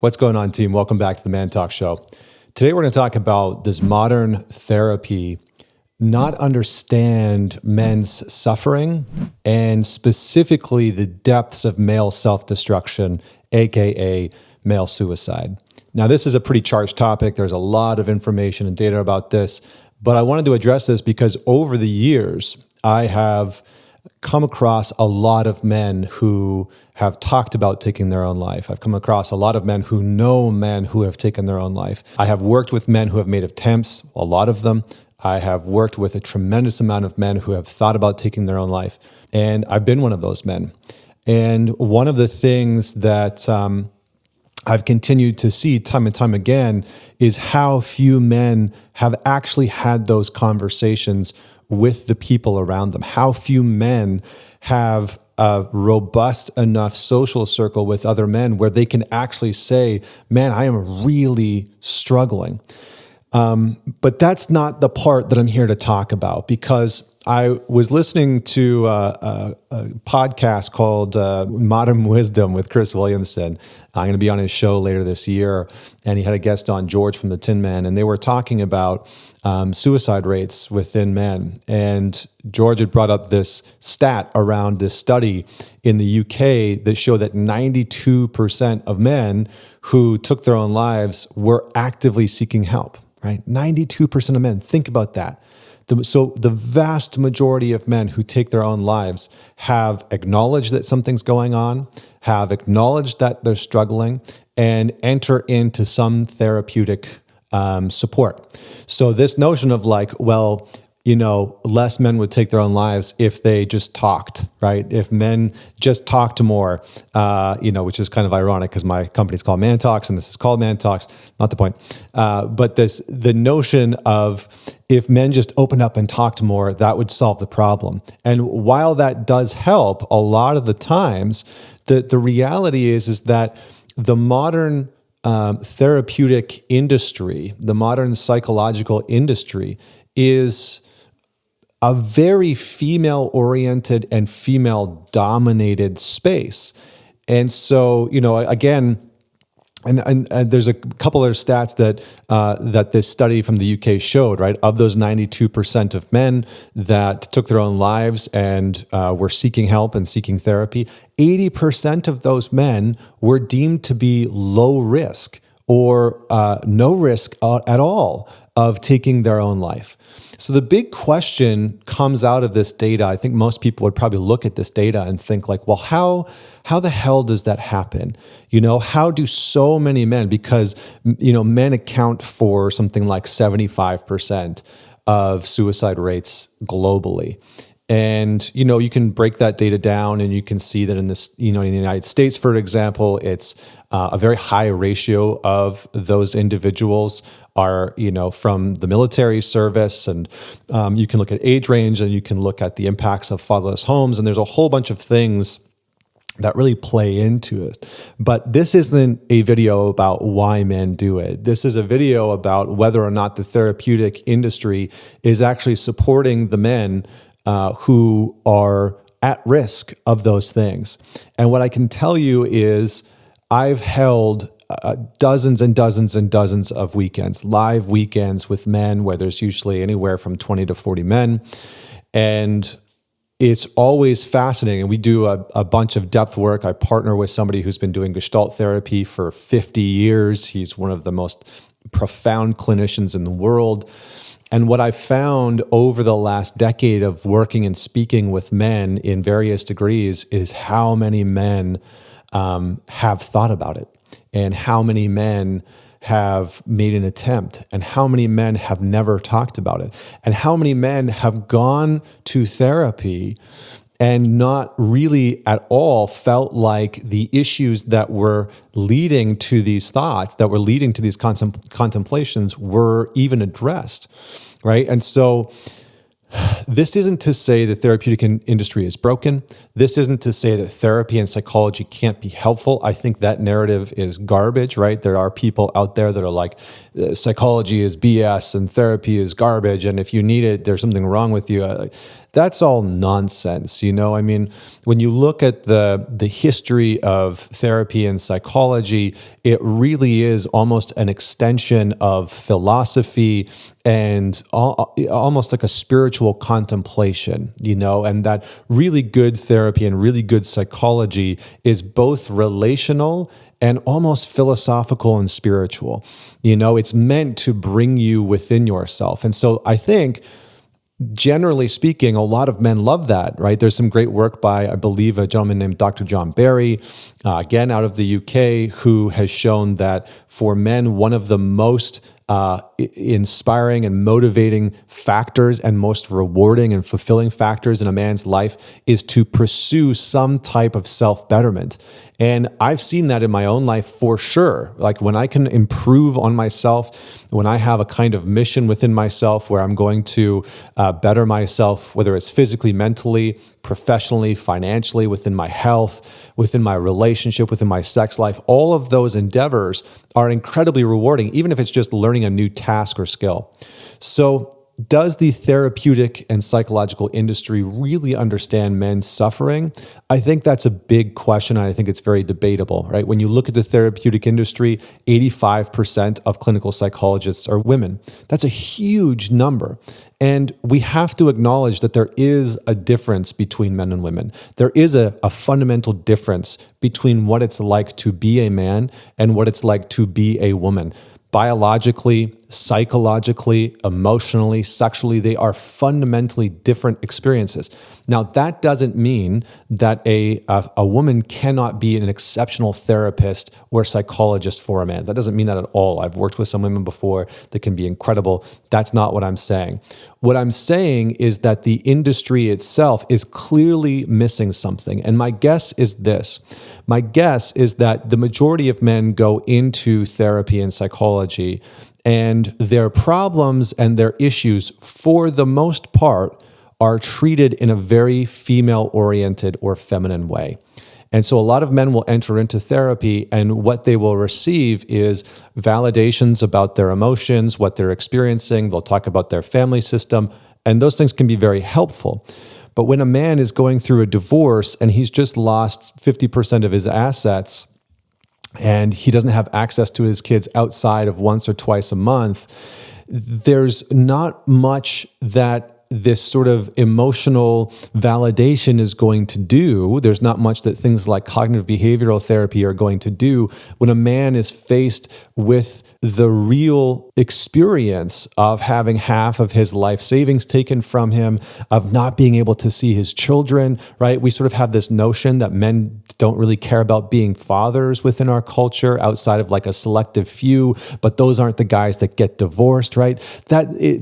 What's going on, team? Welcome back to the ManTalks show. Today, we're going to talk about this modern therapy not understand men's suffering and specifically the depths of male self-destruction, aka male suicide. Now, this is a pretty charged topic. There's a lot of information and data about this, but I wanted to address this because over the years, I have come across a lot of men who have talked about taking their own life. I've come across a lot of men who know men who have taken their own life. I have worked with men who have made attempts, a lot of them. I have worked with a tremendous amount of men who have thought about taking their own life. And I've been one of those men. And one of the things that I've continued to see time and time again is how few men have actually had those conversations with the people around them. How few men have a robust enough social circle with other men where they can actually say, man, I am really struggling. But that's not the part that I'm here to talk about, because I was listening to a podcast called Modern Wisdom with Chris Williamson. I'm going to be on his show later this year, and he had a guest on, George from the Tin Man, and they were talking about suicide rates within men. And George had brought up this stat around this study in the UK that showed that 92% of men who took their own lives were actively seeking help, right? 92% of men. Think about that. So the vast majority of men who take their own lives have acknowledged that something's going on, have acknowledged that they're struggling, and enter into some therapeutic support. So this notion of like, well, less men would take their own lives if they just talked, right? If men just talked more, which is kind of ironic because my company's called ManTalks and this is called ManTalks, not the point. But the notion of if men just opened up and talked more, that would solve the problem. And while that does help, a lot of the times, the reality is that the modern therapeutic industry, the modern psychological industry is a very female-oriented and female-dominated space. And so, again, and there's a couple other stats that this study from the UK showed, right? Of those 92% of men that took their own lives and were seeking help and seeking therapy, 80% of those men were deemed to be low risk or no risk at all of taking their own life. So the big question comes out of this data. I think most people would probably look at this data and think like, well, how the hell does that happen? How do so many men, because, men account for something like 75% of suicide rates globally. And, you can break that data down and you can see that in this, in the United States, for example, it's a very high ratio of those individuals are, from the military service. And you can look at age range and you can look at the impacts of fatherless homes. And there's a whole bunch of things that really play into it. But this isn't a video about why men do it. This is a video about whether or not the therapeutic industry is actually supporting the men who are at risk of those things. And what I can tell you is I've held dozens and dozens and dozens of weekends, live weekends with men where there's usually anywhere from 20 to 40 men. And it's always fascinating. And we do a bunch of depth work. I partner with somebody who's been doing Gestalt therapy for 50 years. He's one of the most profound clinicians in the world. And what I found over the last decade of working and speaking with men in various degrees is how many men have thought about it, and how many men have made an attempt, and how many men have never talked about it, and how many men have gone to therapy and not really at all felt like the issues that were leading to these thoughts, that were leading to these contemplations were even addressed, right? And so this isn't to say the therapeutic industry is broken. This isn't to say that therapy and psychology can't be helpful. I think that narrative is garbage, right? There are people out there that are like, psychology is BS and therapy is garbage, and if you need it, there's something wrong with you. that's all nonsense. I mean, when you look at the history of therapy and psychology, it really is almost an extension of philosophy and almost like a spiritual contemplation, and that really good therapy and really good psychology is both relational and almost philosophical and spiritual. It's meant to bring you within yourself. And so I think, generally speaking, a lot of men love that, right? There's some great work by, I believe, a gentleman named Dr. John Barry, again, out of the UK, who has shown that for men, one of the most inspiring and motivating factors and most rewarding and fulfilling factors in a man's life is to pursue some type of self-betterment. And I've seen that in my own life for sure. Like when I can improve on myself, when I have a kind of mission within myself where I'm going to better myself, whether it's physically, mentally, professionally, financially, within my health, within my relationship, within my sex life, all of those endeavors are incredibly rewarding, even if it's just learning a new task or skill. So, does the therapeutic and psychological industry really understand men's suffering? I think that's a big question, and I think it's very debatable, right? When you look at the therapeutic industry, 85% of clinical psychologists are women. That's a huge number. And we have to acknowledge that there is a difference between men and women. There is a fundamental difference between what it's like to be a man and what it's like to be a woman. Biologically, psychologically, emotionally, sexually, they are fundamentally different experiences. Now, that doesn't mean that a woman cannot be an exceptional therapist or psychologist for a man. That doesn't mean that at all. I've worked with some women before that can be incredible. That's not what I'm saying. What I'm saying is that the industry itself is clearly missing something. And my guess is this. My guess is that the majority of men go into therapy and psychology, and their problems and their issues, for the most part, are treated in a very female-oriented or feminine way. And so a lot of men will enter into therapy, and what they will receive is validations about their emotions, what they're experiencing. They'll talk about their family system, and those things can be very helpful. But when a man is going through a divorce and he's just lost 50% of his assets, and he doesn't have access to his kids outside of once or twice a month, there's not much that this sort of emotional validation is going to do. There's not much that things like cognitive behavioral therapy are going to do when a man is faced with the real experience of having half of his life savings taken from him, of not being able to see his children, right? We sort of have this notion that men don't really care about being fathers within our culture outside of like a selective few, but those aren't the guys that get divorced, right?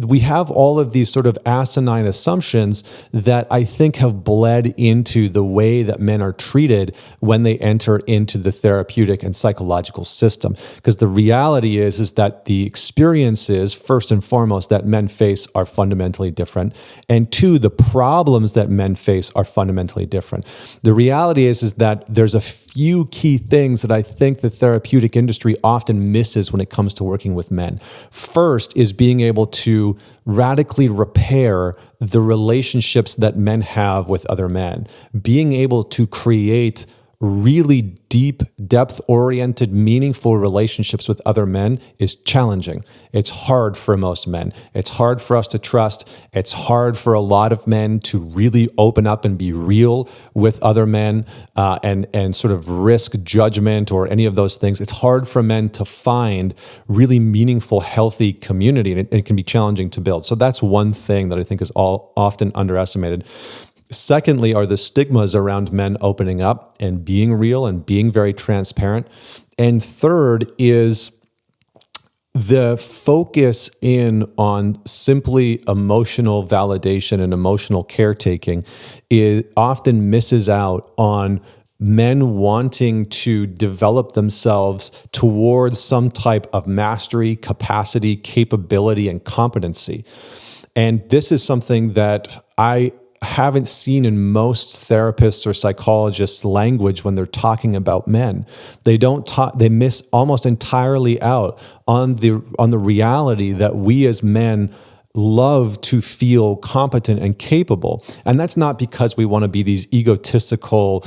We have all of these sort of asinine assumptions that I think have bled into the way that men are treated when they enter into the therapeutic and psychological system. Because the reality is that the experiences, first and foremost, that men face are fundamentally different. And two, the problems that men face are fundamentally different. The reality is that there's a few key things that I think the therapeutic industry often misses when it comes to working with men. First is being able to radically repair the relationships that men have with other men, being able to create really deep, depth-oriented, meaningful relationships with other men is challenging. It's hard for most men. It's hard for us to trust. It's hard for a lot of men to really open up and be real with other men and sort of risk judgment or any of those things. It's hard for men to find really meaningful, healthy community, and it can be challenging to build. So that's one thing that I think is often underestimated. Secondly, are the stigmas around men opening up and being real and being very transparent. And third is the focus in on simply emotional validation and emotional caretaking. It often misses out on men wanting to develop themselves towards some type of mastery, capacity, capability, and competency. And this is something that I haven't seen in most therapists or psychologists' language when they're talking about men. They miss almost entirely out on the reality that we as men love to feel competent and capable. And that's not because we want to be these egotistical,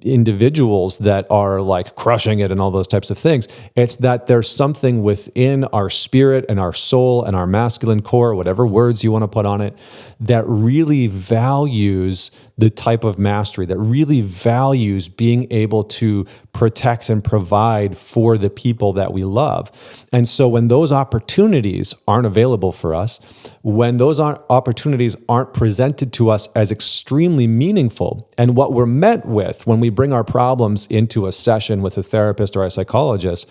individuals that are like crushing it and all those types of things. It's that there's something within our spirit and our soul and our masculine core, whatever words you want to put on it, that really values the type of mastery, that really values being able to protect and provide for the people that we love. And so when those opportunities aren't available for us, when those opportunities aren't presented to us as extremely meaningful, and what we're met with when we bring our problems into a session with a therapist or a psychologist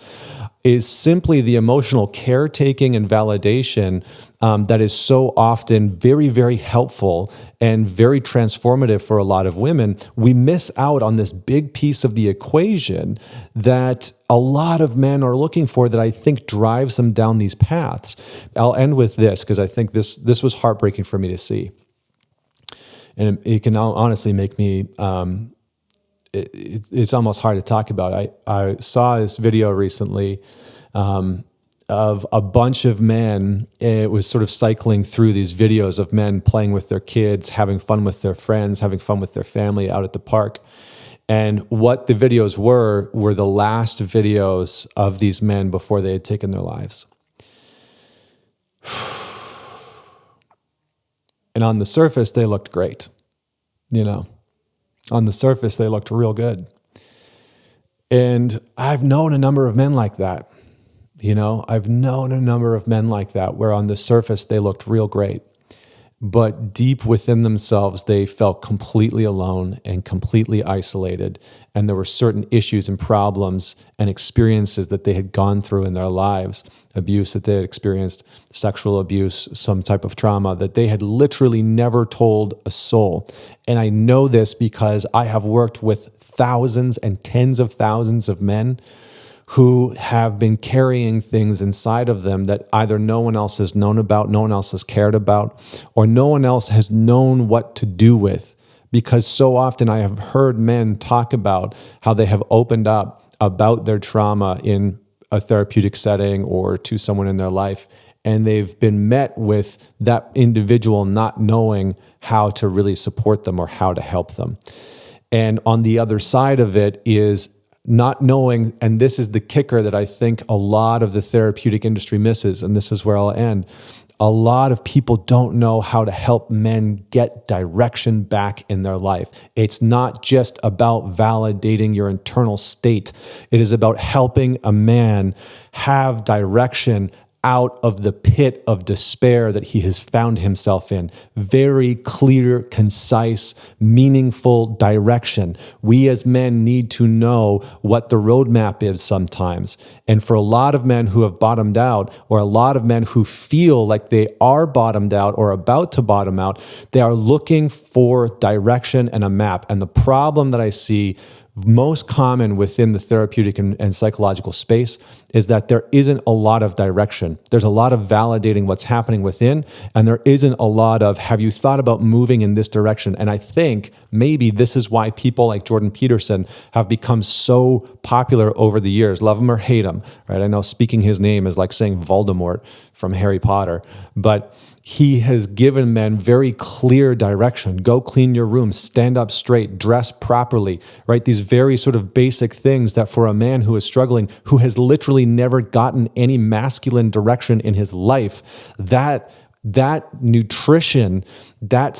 is simply the emotional caretaking and validation that is so often very, very helpful and very transformative for a lot of women, we miss out on this big piece of the equation that a lot of men are looking for, that I think drives them down these paths. I'll end with this because I think this was heartbreaking for me to see. And it can honestly make me, it's almost hard to talk about. I saw this video recently of a bunch of men. It was sort of cycling through these videos of men playing with their kids, having fun with their friends, having fun with their family out at the park. And what the videos were the last videos of these men before they had taken their lives. And on the surface, they looked great. On the surface, they looked real good. And I've known a number of men like that. I've known a number of men like that, where on the surface they looked real great, but deep within themselves, they felt completely alone and completely isolated. And there were certain issues and problems and experiences that they had gone through in their lives, abuse that they had experienced, sexual abuse, some type of trauma that they had literally never told a soul. And I know this because I have worked with thousands and tens of thousands of men who have been carrying things inside of them that either no one else has known about, no one else has cared about, or no one else has known what to do with. Because so often I have heard men talk about how they have opened up about their trauma in a therapeutic setting or to someone in their life, and they've been met with that individual not knowing how to really support them or how to help them. And on the other side of it is not knowing, and this is the kicker that I think a lot of the therapeutic industry misses, and this is where I'll end. A lot of people don't know how to help men get direction back in their life. It's not just about validating your internal state. It is about helping a man have direction out of the pit of despair that he has found himself in. Very clear, concise, meaningful direction. We as men need to know what the roadmap is sometimes. And for a lot of men who have bottomed out, or a lot of men who feel like they are bottomed out or about to bottom out, they are looking for direction and a map. And the problem that I see most common within the therapeutic and psychological space is that there isn't a lot of direction. There's a lot of validating what's happening within, and there isn't a lot of, have you thought about moving in this direction? And I think maybe this is why people like Jordan Peterson have become so popular over the years. Love him or hate him, right? I know speaking his name is like saying Voldemort from Harry Potter, but he has given men very clear direction. Go clean your room, stand up straight, dress properly, right? These very sort of basic things that for a man who is struggling, who has literally never gotten any masculine direction in his life, that nutrition, that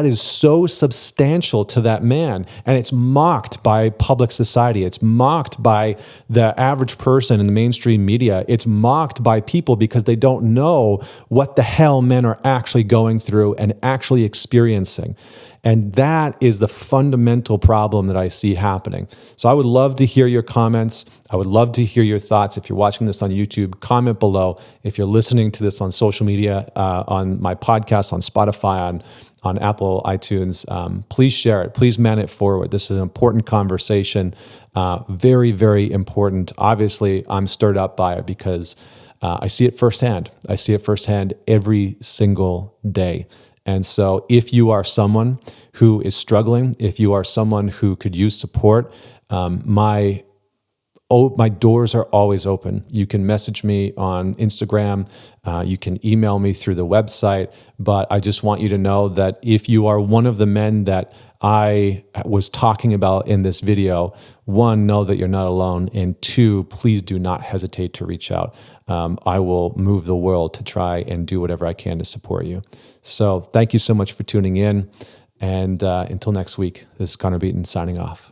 is so substantial to that man. And it's mocked by public society. It's mocked by the average person in the mainstream media. It's mocked by people because they don't know what the hell men are actually going through and actually experiencing. And that is the fundamental problem that I see happening. So I would love to hear your comments. I would love to hear your thoughts. If you're watching this on YouTube, comment below. If you're listening to this on social media, on my podcast, on Spotify, on Apple iTunes, please share it. Please man it forward. This is an important conversation. Very, very important. Obviously, I'm stirred up by it because I see it firsthand. I see it firsthand every single day. And so if you are someone who is struggling, if you are someone who could use support, my my doors are always open. You can message me on Instagram. You can email me through the website. But I just want you to know that if you are one of the men that I was talking about in this video, one, know that you're not alone. And two, please do not hesitate to reach out. I will move the world to try and do whatever I can to support you. So thank you so much for tuning in. And until next week, this is Connor Beaton signing off.